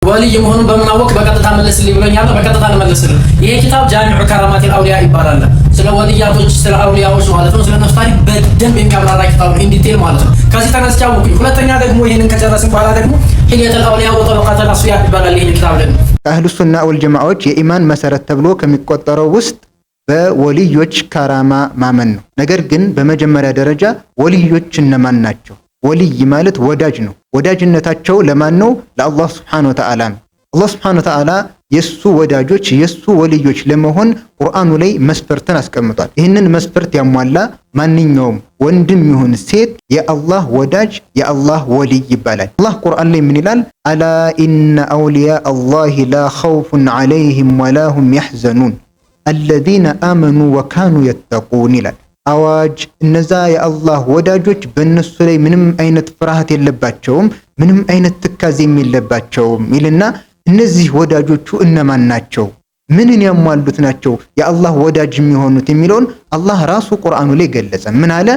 ወልይ መሆኑን በመናወቅ በቀጥታ መለስልኝ ብሎኛል። በቀጥታ ለመለስልኝ ይሄ ኪታብ ጃሚዑ ከራማቲል አውሊያ ይባላል። ስለ ወልያቶች ስለ አውሊያዎች ማለት ነው፣ ስለ ነፍስ ታሪክ በደንብ የሚያብራራ ኪታብ ነው፣ ኢንዲቴል ማለት ነው። ከዚህ ተነስቼ አወኩኝ። ሁለተኛ ደግሞ ይሄንን ከጨረስን በኋላ ደግሞ ሂልየቱል አውሊያ ወጠበቃቱል አስፊያ ይባላል። ይሄ ኪታብ ደግሞ አህሉ ሱና ወል ጀማዓዎች የኢማን መሰረት ተብሎ ከሚቆጠረው ውስጥ በወልዮች ከራማ ማመን ነው። ነገር ግን በመጀመሪያ ደረጃ ወልዮች እነማን ናቸው? ወልይ ማለት ወዳጅ ነው። ወዳጅነታቸው ለማን ነው? ለአላህ ሱብሓነሁ ወተዓላ ነው። አላህ ሱብሓነሁ ወተዓላ የሱ ወዳጆች የሱ ወልዮች ለመሆን ቁርአኑ ላይ መስፈርትን አስቀምጧል። ይህንን መስፈርት ያሟላ ማንኛውም ወንድም ይሁን ሴት የአላህ ወዳጅ የአላህ ወልይ ይባላል። አላህ ቁርአን ላይ ምን ይላል? አላ ኢነ አውሊያ አላሂ ላ ኸውፉን ዐለይሂም ወላ ሁም የሕዘኑን አለዚነ አመኑ ወካኑ የተቁን ይላል። አዋጅ! እነዛ የአላህ ወዳጆች በእነሱ ላይ ምንም አይነት ፍርሃት የለባቸውም፣ ምንም አይነት ትካዜም የለባቸውም ይልና እነዚህ ወዳጆቹ እነማን ናቸው? ምንን ያሟሉት ናቸው የአላህ ወዳጅ የሚሆኑት የሚለውን አላህ ራሱ ቁርአኑ ላይ ገለጸ። ምን አለ?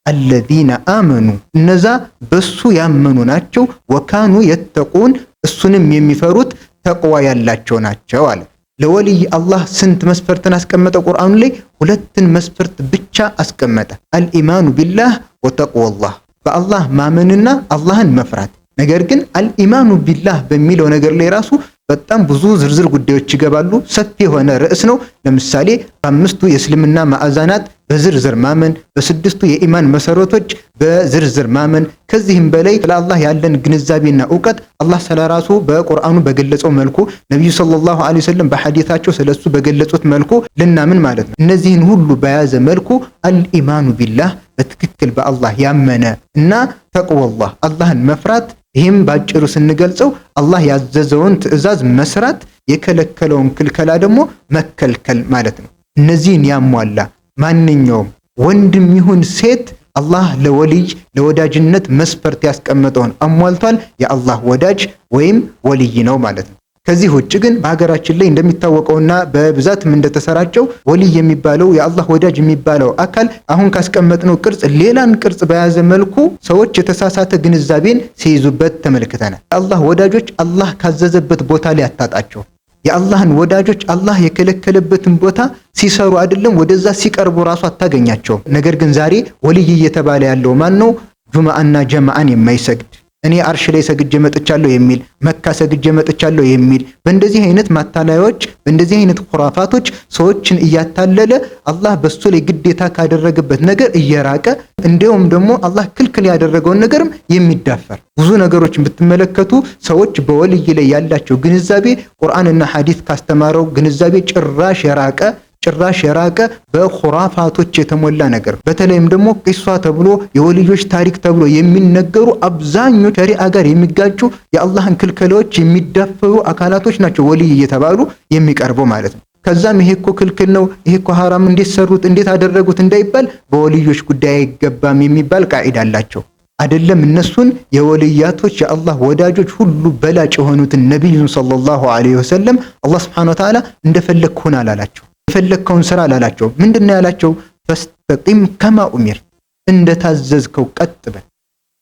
አለዚነ አመኑ፣ እነዛ በሱ ያመኑ ናቸው፣ ወካኑ የተቁን፣ እሱንም የሚፈሩት ተቅዋ ያላቸው ናቸው አለ። ለወልይ አላህ ስንት መስፈርትን አስቀመጠ? ቁርአኑ ላይ ሁለትን መስፈርት ብቻ አስቀመጠ። አልኢማኑ ቢላህ ወተቅወላህ፣ በአላህ ማመንና አላህን መፍራት። ነገር ግን አልኢማኑ ቢላህ በሚለው ነገር ላይ ራሱ በጣም ብዙ ዝርዝር ጉዳዮች ይገባሉ። ሰፊ የሆነ ርዕስ ነው። ለምሳሌ በአምስቱ የእስልምና ማዕዛናት በዝርዝር ማመን፣ በስድስቱ የኢማን መሰረቶች በዝርዝር ማመን፣ ከዚህም በላይ ለአላህ ያለን ግንዛቤና እውቀት አላህ ስለራሱ በቁርአኑ በገለጸው መልኩ ነብዩ ሰለላሁ ዐለይሂ ወሰለም በሐዲታቸው ስለሱ በገለጹት መልኩ ልናምን ማለት ነው። እነዚህን ሁሉ በያዘ መልኩ አልኢማኑ ቢላህ በትክክል በአላህ ያመነ እና ተቅወላህ አላህን መፍራት። ይህም ባጭሩ ስንገልጸው አላህ ያዘዘውን ትዕዛዝ መስራት፣ የከለከለውን ክልከላ ደግሞ መከልከል ማለት ነው። እነዚህን ያሟላ ማንኛውም ወንድም ይሁን ሴት አላህ ለወልይ ለወዳጅነት መስፈርት ያስቀመጠውን አሟልቷል። የአላህ ወዳጅ ወይም ወልይ ነው ማለት ነው። ከዚህ ውጭ ግን በሀገራችን ላይ እንደሚታወቀውና በብዛትም እንደተሰራጨው ወልይ የሚባለው የአላህ ወዳጅ የሚባለው አካል አሁን ካስቀመጥነው ቅርጽ ሌላን ቅርጽ በያዘ መልኩ ሰዎች የተሳሳተ ግንዛቤን ሲይዙበት ተመልክተናል። የአላህ ወዳጆች አላህ ካዘዘበት ቦታ ላይ አታጣቸው። የአላህን ወዳጆች አላህ የከለከለበትን ቦታ ሲሰሩ አይደለም ወደዛ ሲቀርቡ ራሱ አታገኛቸውም። ነገር ግን ዛሬ ወልይ እየተባለ ያለው ማን ነው? ጁምዓና ጀማዓን የማይሰግድ እኔ አርሽ ላይ ሰግጄ መጥቻለሁ የሚል መካ ሰግጄ መጥቻለሁ የሚል በእንደዚህ አይነት ማታለያዎች በእንደዚህ አይነት ኩራፋቶች ሰዎችን እያታለለ አላህ በሱ ላይ ግዴታ ካደረገበት ነገር እየራቀ እንዲያውም ደግሞ አላህ ክልክል ያደረገውን ነገርም የሚዳፈር ብዙ ነገሮችን ብትመለከቱ ሰዎች በወልይ ላይ ያላቸው ግንዛቤ ቁርአንና ሐዲስ ካስተማረው ግንዛቤ ጭራሽ የራቀ በኹራፋቶች የተሞላ ነገር። በተለይም ደግሞ ቂሷ ተብሎ የወልዮች ታሪክ ተብሎ የሚነገሩ አብዛኞቹ ሸሪዓ ጋር የሚጋጩ የአላህን ክልከላዎች የሚዳፈሩ አካላቶች ናቸው ወልይ እየተባሉ የሚቀርበው ማለት ነው። ከዛም ይሄ እኮ ክልክል ነው፣ ይሄ እኮ ሐራም፣ እንዴት ሰሩት፣ እንዴት አደረጉት እንዳይባል በወልዮች ጉዳይ አይገባም የሚባል ቃዒዳ አላቸው። አይደለም እነሱን የወልያቶች የአላህ ወዳጆች ሁሉ በላጭ የሆኑትን ነቢዩን ሰለላሁ ዐለይሂ ወሰለም አላህ ሱብሓነሁ ወተዓላ እንደፈለክ ሁን አላላቸው። የፈለግከውን ስራ አላላቸው። ምንድነው ያላቸው? ፈስተቂም ከማ ኡሚር፣ እንደታዘዝከው ቀጥ በል፣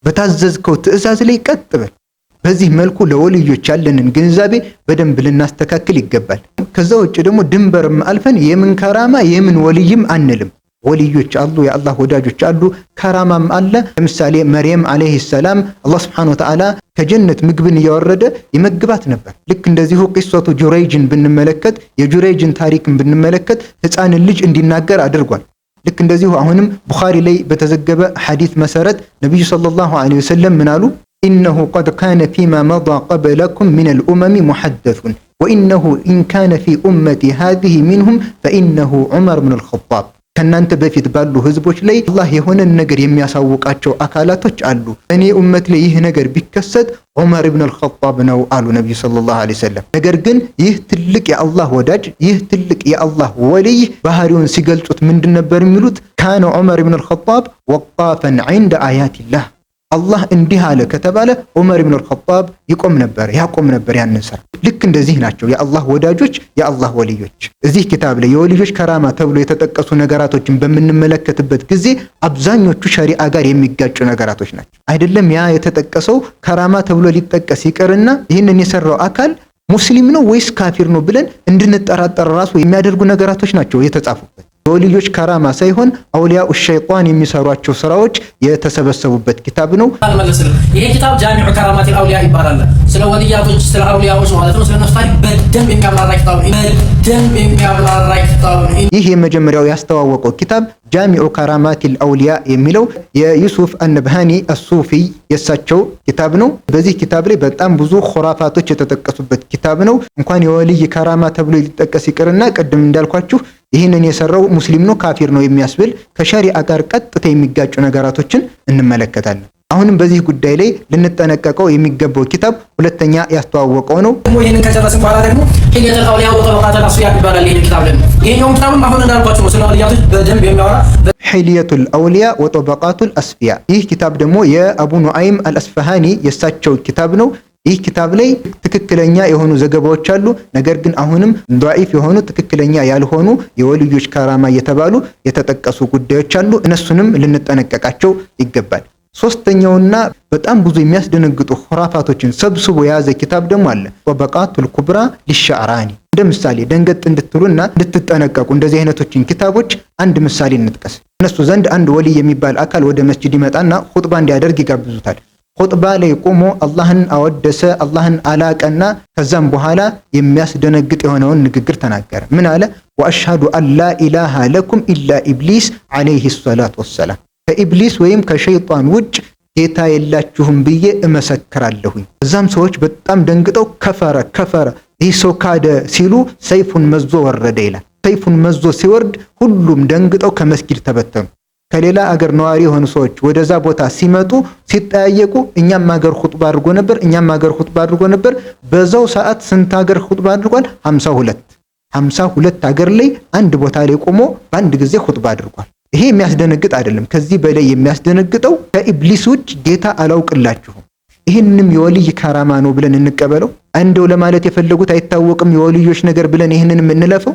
በታዘዝከው ትዕዛዝ ላይ ቀጥ በል። በዚህ መልኩ ለወልዮች ያለንን ግንዛቤ በደንብ ልናስተካክል ይገባል። ከዛ ውጭ ደግሞ ድንበርም አልፈን የምን ከራማ የምን ወልይም አንልም። ወልዮች አሉ፣ የአላህ ወዳጆች አሉ፣ ከራማም አለ። ለምሳሌ መርየም አለይሂ ሰላም አላህ Subhanahu Wa Ta'ala ከጀነት ምግብን እያወረደ ይመግባት ነበር። ልክ እንደዚሁ ቂሶቱ ጁረይጅን ብንመለከት የጁረይጅን ታሪክን ብንመለከት ሕፃንን ልጅ እንዲናገር አድርጓል። ልክ እንደዚሁ አሁንም ቡኻሪ ላይ በተዘገበ ሐዲስ መሰረት ነብዩ ሰለላሁ ዐለይሂ ወሰለም ምን አሉ? ኢነሁ ቀድ ካነ ፊማ መዳ ቀብለኩም ሚነል ኡመሚ ሙሐደሱን ወኢነሁ ኢን ካነ ፊ ኡመቲ ሃዚሂ ሚንሁም ፈኢነሁ ዑመር ብኑል ኸጣብ። ከናንተ በፊት ባሉ ህዝቦች ላይ አላህ የሆነን ነገር የሚያሳውቃቸው አካላቶች አሉ። እኔ ኡመት ላይ ይህ ነገር ቢከሰት ዑመር ኢብኑ አልኸጣብ ነው አሉ ነብዩ ሰለላሁ ዐለይሂ ወሰለም። ነገር ግን ይህ ትልቅ የአላህ ወዳጅ ይህ ትልቅ የአላህ ወልይ ባህሪውን ሲገልጹት ምንድን ነበር የሚሉት? ካነ ዑመር ኢብኑ አልኸጣብ ወቃፈን ዐንደ አያቲላህ። አላህ እንዲህ አለ ከተባለ ዑመር ኢብኑ አልኸጣብ ያቆም ነበር ያንን ስራ። ልክ እንደዚህ ናቸው የአላህ ወዳጆች፣ የአላህ ወልዮች። እዚህ ኪታብ ላይ የወልዮች ከራማ ተብሎ የተጠቀሱ ነገራቶችን በምንመለከትበት ጊዜ አብዛኞቹ ሸሪዓ ጋር የሚጋጩ ነገራቶች ናቸው። አይደለም ያ የተጠቀሰው ከራማ ተብሎ ሊጠቀስ ይቀርና ይህንን የሰራው አካል ሙስሊም ነው ወይስ ካፊር ነው ብለን እንድንጠራጠር ራሱ የሚያደርጉ ነገራቶች ናቸው የተጻፉበት። የወልዮች ከራማ ሳይሆን አውሊያኡ ሸይጣን የሚሰሯቸው ስራዎች የተሰበሰቡበት ኪታብ ነው። ይሄ ኪታብ ጃሚዑ ከራማቲል አውሊያ ይባላል። ስለ ወልያቶች ስለ አውሊያዎች ማለት ነው። ስለ ነፍስ ታሪክ በደንብ የሚያብራራ ኪታብ ነው። ይህ የመጀመሪያው ያስተዋወቀው ኪታብ ጃሚዑ ከራማቲል አውሊያ የሚለው የዩሱፍ አነብሃኒ አሱፊ የሳቸው ኪታብ ነው። በዚህ ኪታብ ላይ በጣም ብዙ ኹራፋቶች የተጠቀሱበት ኪታብ ነው። እንኳን የወልይ ከራማ ተብሎ ሊጠቀስ ይቅርና ቅድም እንዳልኳችሁ ይህንን የሰራው ሙስሊም ነው ካፊር ነው የሚያስብል ከሸሪዓ ጋር ቀጥታ የሚጋጩ ነገራቶችን እንመለከታለን። አሁንም በዚህ ጉዳይ ላይ ልንጠነቀቀው የሚገባው ኪታብ ሁለተኛ ያስተዋወቀው ነው። ይሄንን ከጨረስን በኋላ ደግሞ ሂልየቱል አውሊያ ወጠበቃቱል አስፊያ ይባላል። ይሄን ኪታብ ደግሞ ይሄኛው ኪታብም አሁን እንዳልኳችሁ ስለ ወልያቶች በደንብ የሚያወራ ሂልየቱል አውሊያ ወጠበቃቱል አስፊያ። ይህ ኪታብ ደግሞ የአቡ ኑዓይም አልአስፈሃኒ የሳቸው ኪታብ ነው። ይህ ኪታብ ላይ ትክክለኛ የሆኑ ዘገባዎች አሉ። ነገር ግን አሁንም ضعيف የሆኑ ትክክለኛ ያልሆኑ የወልዮች ከራማ እየተባሉ የተጠቀሱ ጉዳዮች አሉ። እነሱንም ልንጠነቀቃቸው ይገባል። ሶስተኛውና በጣም ብዙ የሚያስደነግጡ ኹራፋቶችን ሰብስቦ የያዘ ኪታብ ደግሞ አለ ጠበቃቱል ኩብራ ሊሻዕራኒ። እንደ ምሳሌ ደንገጥ እንድትሉና እንድትጠነቀቁ እንደዚህ አይነቶችን ኪታቦች አንድ ምሳሌ እንጥቀስ። እነሱ ዘንድ አንድ ወልይ የሚባል አካል ወደ መስጂድ ይመጣና ኹጥባ እንዲያደርግ ይጋብዙታል። ኹጥባ ላይ ቆሞ አላህን አወደሰ፣ አላህን አላቀና ከዛም በኋላ የሚያስደነግጥ የሆነውን ንግግር ተናገረ። ምን አለ? ወአሽሀዱ አን ላ ኢላሃ ለኩም ኢላ ኢብሊስ ዐለይሂ ሰላቱ ወሰላም፣ ከኢብሊስ ወይም ከሸይጣን ውጭ ጌታ የላችሁም ብዬ እመሰክራለሁኝ። እዛም ሰዎች በጣም ደንግጠው ከፈረ ይህ ሰው ካደ ሲሉ ሰይፉን መዞ ወረደ ይላል። ሰይፉን መዞ ሲወርድ ሁሉም ደንግጠው ከመስጊድ ተበተኑ። ከሌላ አገር ነዋሪ የሆኑ ሰዎች ወደዛ ቦታ ሲመጡ ሲጠያየቁ እኛም ሀገር ኹጥባ አድርጎ ነበር። በዛው ሰዓት ስንት ሀገር ኹጥባ አድርጓል? 52 ሀገር ላይ አንድ ቦታ ላይ ቆሞ በአንድ ጊዜ ኹጥባ አድርጓል። ይሄ የሚያስደነግጥ አይደለም። ከዚህ በላይ የሚያስደነግጠው ከኢብሊስ ውጭ ጌታ አላውቅላችሁም። ይህንም የወልይ ከራማ ነው ብለን እንቀበለው? እንደው ለማለት የፈለጉት አይታወቅም የወልዮች ነገር ብለን ይህንን እንለፈው?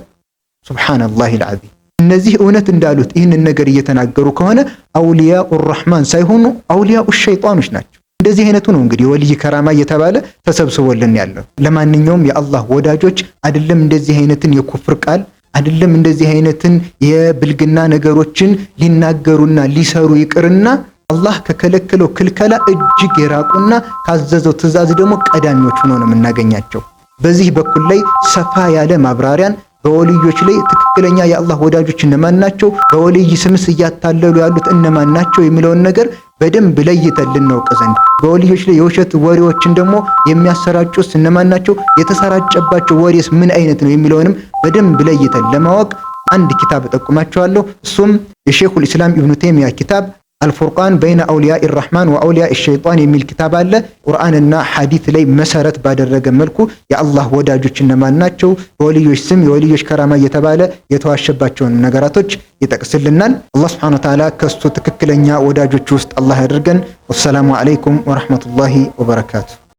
ሱብሃነላሂል ዐዚም። እነዚህ እውነት እንዳሉት ይህንን ነገር እየተናገሩ ከሆነ አውሊያኡ ረህማን ሳይሆኑ አውሊያኡ ሸይጣኖች ናቸው። እንደዚህ አይነቱ ነው እንግዲህ የወልይ ከራማ እየተባለ ተሰብስቦልን ያለው። ለማንኛውም የአላህ ወዳጆች አይደለም እንደዚህ አይነትን የኩፍር ቃል አይደለም እንደዚህ አይነትን የብልግና ነገሮችን ሊናገሩና ሊሰሩ ይቅርና አላህ ከከለከለው ክልከላ እጅግ የራቁና ካዘዘው ትእዛዝ ደግሞ ቀዳሚዎች ሆነው ነው የምናገኛቸው። በዚህ በኩል ላይ ሰፋ ያለ ማብራሪያን በወልዮች ላይ ትክክለኛ የአላህ ወዳጆች እነማን ናቸው፣ በወልይ ስምስ እያታለሉ ያሉት እነማን ናቸው የሚለውን ነገር በደንብ ለይተን ልናውቅ ዘንድ፣ በወልዮች ላይ የውሸት ወሬዎችን ደግሞ የሚያሰራጩስ እነማን ናቸው፣ የተሰራጨባቸው ወሬስ ምን አይነት ነው የሚለውንም በደንብ ለይተን ለማወቅ አንድ ኪታብ እጠቁማቸዋለሁ። እሱም የሼኹል ኢስላም ኢብኑ ተይሚያ ኪታብ አልፉርቃን በይነ አውሊያኢ ረህማን ወአውሊያኢ ሸይጣን የሚል ኪታብ አለ። ቁርአንና ሐዲት ላይ መሰረት ባደረገ መልኩ የአላህ ወዳጆች እነማን ናቸው፣ በወልዮች ስም የወልዮች ከራማ እየተባለ የተዋሸባቸውን ነገራቶች ይጠቅስልናል። አላህ ሱብሓነሁ ወተዓላ ከሱ ትክክለኛ ወዳጆች ውስጥ አላህ ያድርገን። ወሰላሙ አለይኩም ወራህመቱላሂ ወበረካቱ።